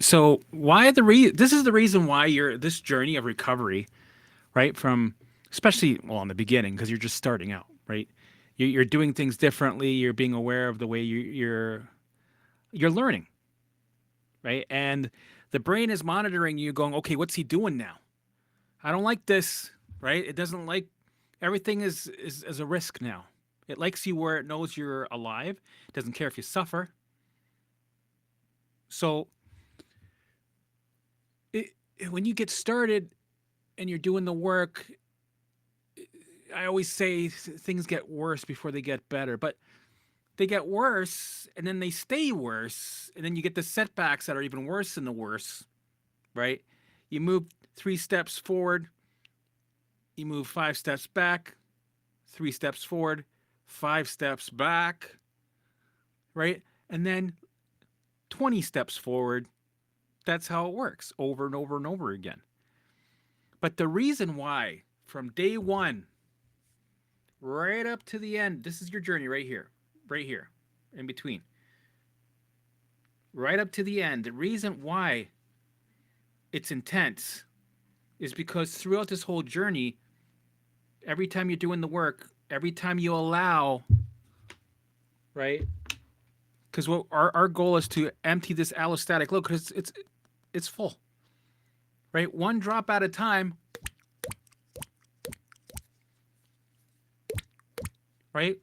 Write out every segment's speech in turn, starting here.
So this is the reason why you're this journey of recovery, right? From especially well in the beginning because you're just starting out, right? You're doing things differently. You're being aware of the way you're learning, right? And the brain is monitoring you, going, okay, what's he doing now? I don't like this, right? It doesn't like everything is a risk now. It likes you where it knows you're alive. It doesn't care if you suffer. So it, when you get started and you're doing the work, I always say things get worse before they get better, but they get worse and then they stay worse. And then you get the setbacks that are even worse than the worse, right? You move 3 steps forward, you move 5 steps back, 3 steps forward, 5 steps back, right? And then 20 steps forward. That's how it works over and over and over again. But the reason why, from day one, right up to the end, this is your journey right here, in between, right up to the end. The reason why it's intense is because throughout this whole journey, every time you're doing the work, every time you allow, right? Because what our goal is to empty this allostatic load because it's full, right? One drop at a time, right?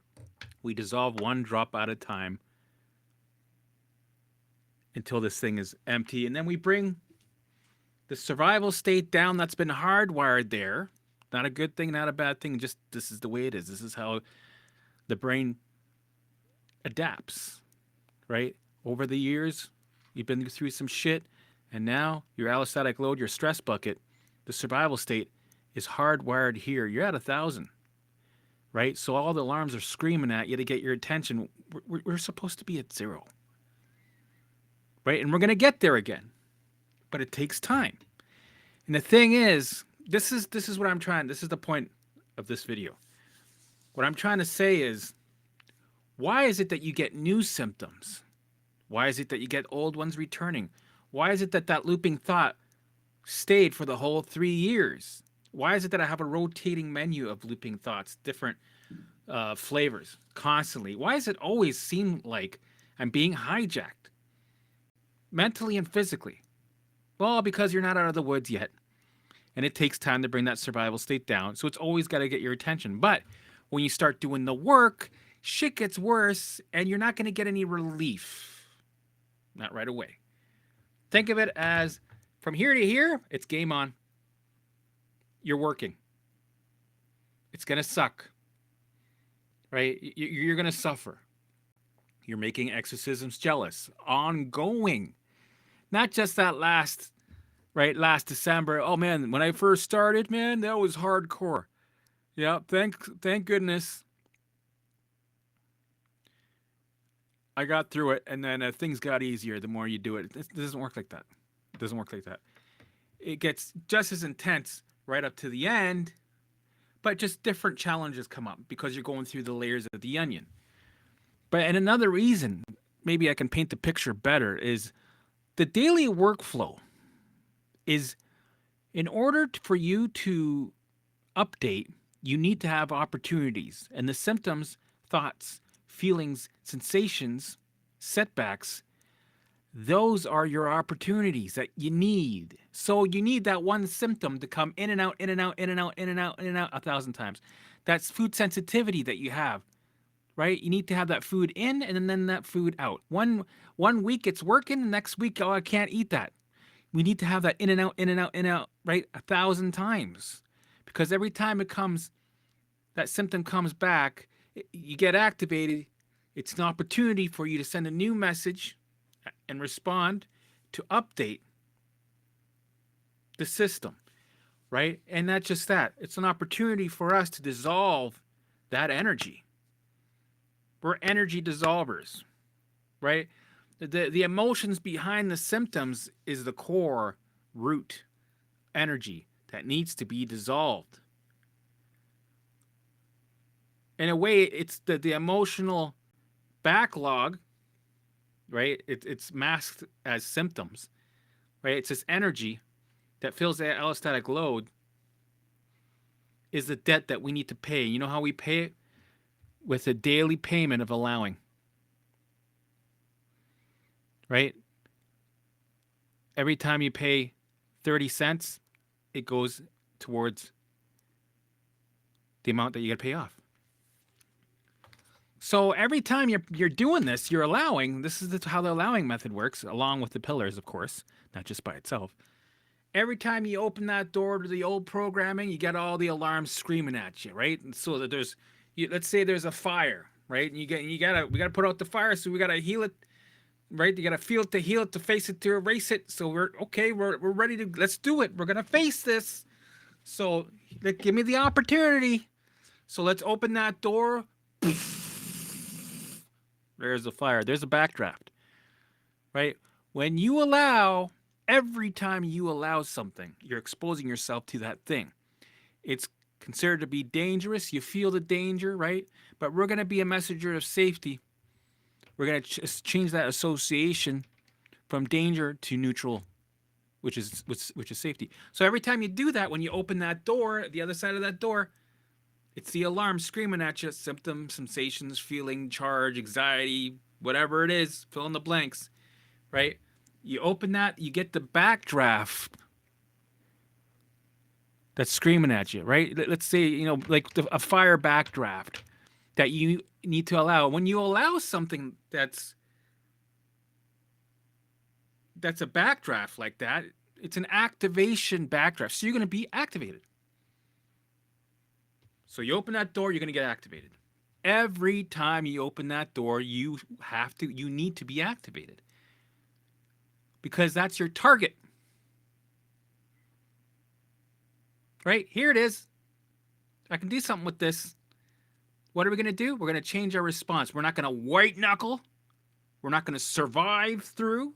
We dissolve one drop at a time until this thing is empty, and then we bring the survival state down that's been hardwired there. Not a good thing, not a bad thing. Just this is the way it is. This is how the brain adapts, right? Over the years, you've been through some shit, and now your allostatic load, your stress bucket, the survival state is hardwired here. You're at 1,000, right? So all the alarms are screaming at you to get your attention. We're supposed to be at 0, right? And we're going to get there again, but it takes time. And the thing is, this is what I'm trying. This is the point of this video. What I'm trying to say is, why is it that you get new symptoms? Why is it that you get old ones returning? Why is it that that looping thought stayed for the whole 3 years? Why is it that I have a rotating menu of looping thoughts, different flavors constantly? Why does it always seem like I'm being hijacked mentally and physically? Well, because you're not out of the woods yet. And it takes time to bring that survival state down. So it's always got to get your attention. But when you start doing the work, shit gets worse and you're not going to get any relief. Not right away. Think of it as from here to here, it's game on. You're working. It's going to suck, right? You're going to suffer. You're making exorcisms jealous, ongoing. Not just that last December. Oh man, when I first started, man, that was hardcore. Yeah, thank goodness I got through it, and then things got easier the more you do it. It doesn't work like that. It doesn't work like that. It gets just as intense right up to the end, but just different challenges come up because you're going through the layers of the onion. But and another reason, maybe I can paint the picture better, is the daily workflow is in order for you to update, you need to have opportunities. And the symptoms, thoughts, feelings, sensations, setbacks, those are your opportunities that you need. So you need that one symptom to come in and out, in and out, in and out, in and out, in and out 1,000 times. That's food sensitivity that you have, right? You need to have that food in and then that food out. One week it's working, the next week, oh, I can't eat that. We need to have that in and out, in and out, in and out, right? 1,000 times. Because every time it comes, that symptom comes back, you get activated. It's an opportunity for you to send a new message and respond to update the system, right? And not just that, it's an opportunity for us to dissolve that energy. We're energy dissolvers, right? The emotions behind the symptoms is the core root energy that needs to be dissolved. In a way, it's the emotional backlog, right? It's masked as symptoms, right? It's this energy that fills that allostatic load is the debt that we need to pay. You know how we pay it? With a daily payment of allowing, right? Every time you pay 30 cents, it goes towards the amount that you got to pay off. So every time you're doing this, you're allowing. This is how the allowing method works, along with the pillars, of course, not just by itself. Every time you open that door to the old programming, you get all the alarms screaming at you, right? And so that let's say there's a fire, right? And we gotta put out the fire, so we gotta heal it, right? You gotta feel it to heal it, to face it, to erase it. So we're ready to, let's do it. We're gonna face this. So give me the opportunity. So let's open that door. There's the fire. There's a backdraft, right? When you allow, every time you allow something, you're exposing yourself to that thing. It's considered to be dangerous. You feel the danger, right? But we're going to be a messenger of safety. We're going to change that association from danger to neutral, which is safety. So every time you do that, when you open that door, the other side of that door, it's the alarm screaming at you, symptoms, sensations, feeling, charge, anxiety, whatever it is, fill in the blanks, right? You open that, you get the backdraft that's screaming at you, right? Let's say, like a fire backdraft that you need to allow. When you allow something that's a backdraft like that, it's an activation backdraft. So you're going to be activated. So you open that door, you're going to get activated. Every time you open that door, you need to be activated. Because that's your target. Right? Here it is. I can do something with this. What are we going to do? We're going to change our response. We're not going to white knuckle. We're not going to survive through.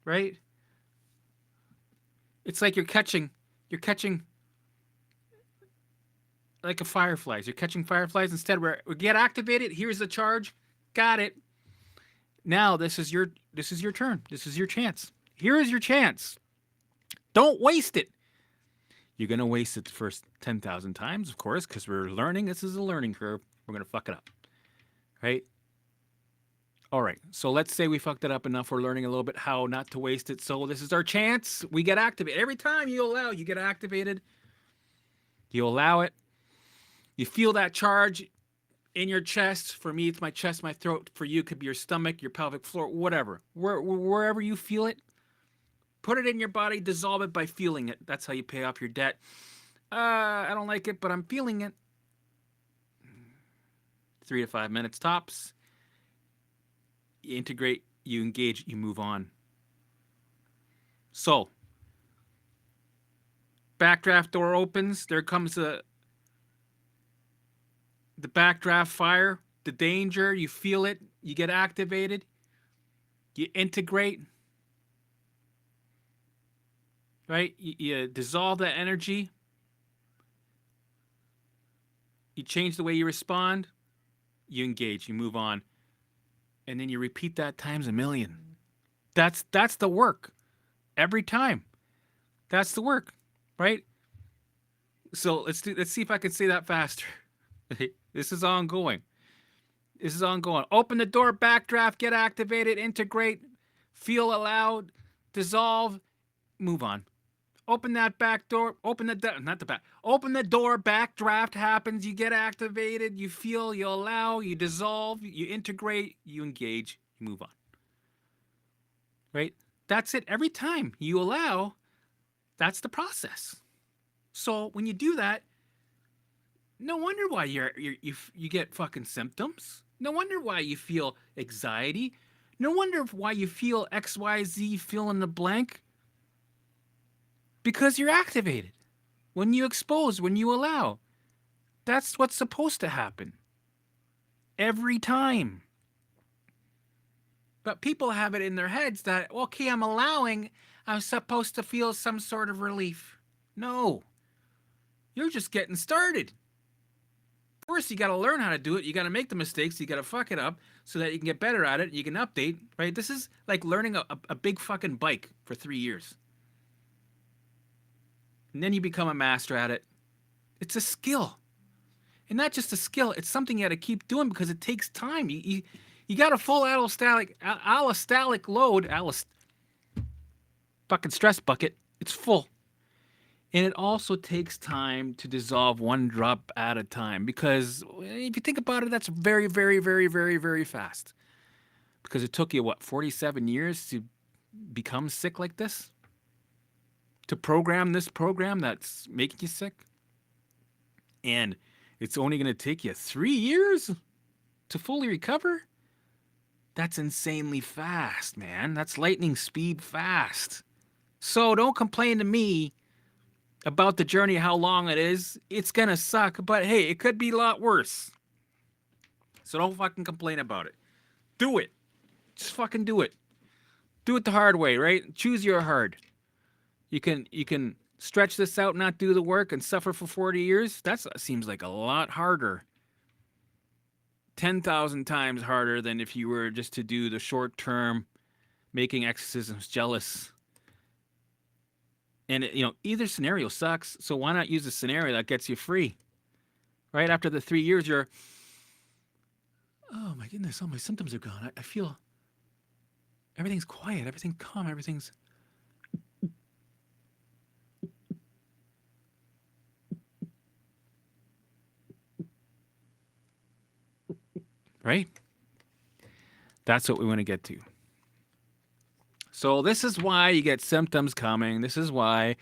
Right? It's like you're catching like a fireflies. You're catching fireflies. Instead, we get activated. Here's the charge. Got it. Now this is your turn. This is your chance. Here is your chance. Don't waste it. You're gonna waste it the first 10,000 times, of course, because we're learning. This is a learning curve. We're gonna fuck it up, right? All right. So let's say we fucked it up enough. We're learning a little bit how not to waste it. So this is our chance. We get activated. Every time you allow, you get activated. You allow it. You feel that charge in your chest. For me, it's my chest, my throat. For you, it could be your stomach, your pelvic floor, whatever. Wherever you feel it, put it in your body, dissolve it by feeling it. That's how you pay off your debt. I don't like it, but I'm feeling it. 3 to 5 minutes tops. You integrate, you engage, you move on. So, backdraft door opens. There comes the backdraft fire, the danger. You feel it. You get activated. You integrate. Right? You dissolve that energy. You change the way you respond. You engage. You move on. And then you repeat that times a million. That's the work. Every time. That's the work. Right? So let's see if I can say that faster. This is ongoing. This is ongoing. Open the door, backdraft, get activated, integrate, feel allowed, dissolve, move on. Open that back door. Open the door. Backdraft happens. You get activated. You feel. You allow. You dissolve. You integrate. You engage. You move on. Right? That's it. Every time you allow, that's the process. So when you do that, no wonder why you get fucking symptoms. No wonder why you feel anxiety. No wonder why you feel XYZ, fill in the blank. Because you're activated. When you expose, when you allow. That's what's supposed to happen. Every time. But people have it in their heads that, okay, I'm allowing, I'm supposed to feel some sort of relief. No. You're just getting started. First, you got to learn how to do it. You got to make the mistakes. You got to fuck it up so that you can get better at it. You can update, right? This is like learning a big fucking bike for 3 years. And then you become a master at it. It's a skill. And not just a skill, it's something you got to keep doing because it takes time. You got a full allostalic load, fucking stress bucket. It's full. And it also takes time to dissolve one drop at a time because if you think about it, that's very, very, very, very, very fast. Because it took you, what, 47 years to become sick like this? To program this program that's making you sick? And it's only going to take you 3 years to fully recover? That's insanely fast, man. That's lightning speed fast. So don't complain to me about the journey, how long it is. It's gonna suck, but hey, it could be a lot worse. So don't fucking complain about it. Do it. Just fucking do it. Do it the hard way, right? Choose your hard. You can stretch this out, not do the work, and suffer for 40 years. That seems like a lot harder. 10,000 times harder than if you were just to do the short term, making exorcisms jealous. And either scenario sucks. So why not use a scenario that gets you free? Right after the 3 years, you're, oh my goodness, all my symptoms are gone. I feel everything's quiet, everything's calm, everything's. Right? That's what we want to get to. So this is why you get symptoms coming. This is why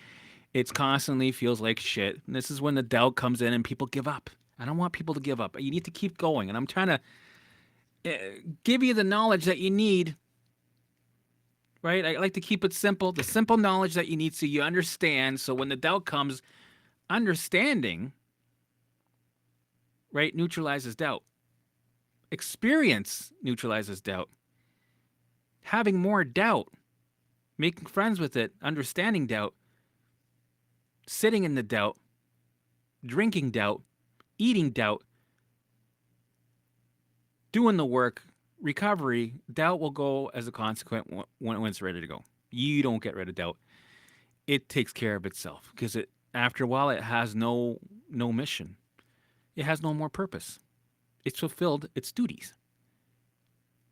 it constantly feels like shit. And this is when the doubt comes in and people give up. I don't want people to give up. You need to keep going. And I'm trying to give you the knowledge that you need. Right? I like to keep it simple. The simple knowledge that you need so you understand. So when the doubt comes, understanding, right, neutralizes doubt. Experience neutralizes doubt. Having more doubt, making friends with it, understanding doubt, sitting in the doubt, drinking doubt, eating doubt, doing the work, recovery, doubt will go as a consequence when it's ready to go. You don't get rid of doubt. It takes care of itself because after a while it has no mission. It has no more purpose. It's fulfilled its duties.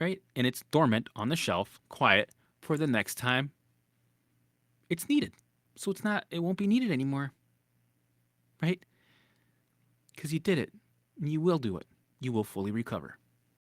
Right? And it's dormant on the shelf, quiet for the next time it's needed. So it won't be needed anymore. Right? Because you did it. And you will do it. You will fully recover.